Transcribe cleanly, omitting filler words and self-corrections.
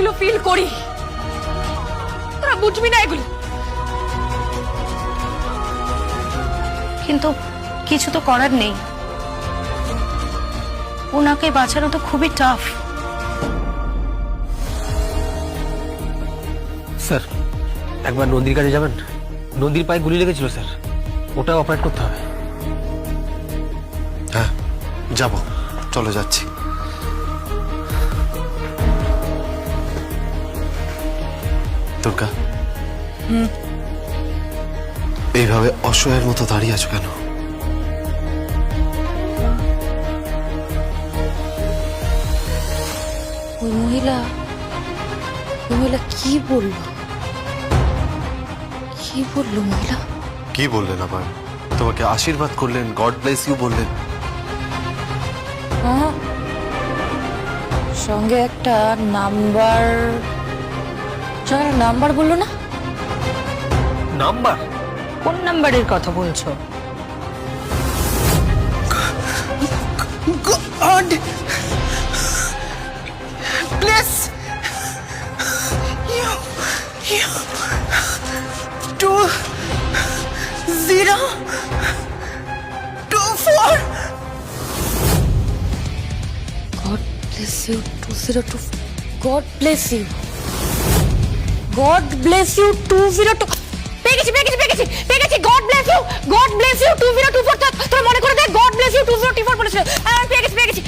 এগুলো ফিল করি, তোরা বুঝবি না এগুলো। কিন্তু কিছু তো করার নেই, ওনাকে বাঁচানো তো খুবই টাফ। স্যার একবার নন্দীর কাছে যাবেন, নন্দীর পায়ে গুলি লেগেছিল স্যার, ওটা অপারেট করতে হবে। হ্যাঁ যাব, চলো যাচ্ছি। দুর্গা, এইভাবে অসহায়ের মতো দাঁড়িয়ে আছো কেন? ওই মহিলা কি বললো? কি বললো মহিলা? কি বললেন আবার? তোমাকে আশীর্বাদ করলেন, গড ব্লেস ইউ বললেন। হ্যাঁ, সঙ্গে একটা নাম্বার বললো না? নাম্বার? কোন নাম্বারের কথা বলছো? God bless you. 2024. God bless you 202. God bless you. God bless you 202. পেয়ে গেছি। God bless you 2024। তোর মনে করে দেখ, God bless you 2024 বলেছিল। আমি পেয়ে গেছি।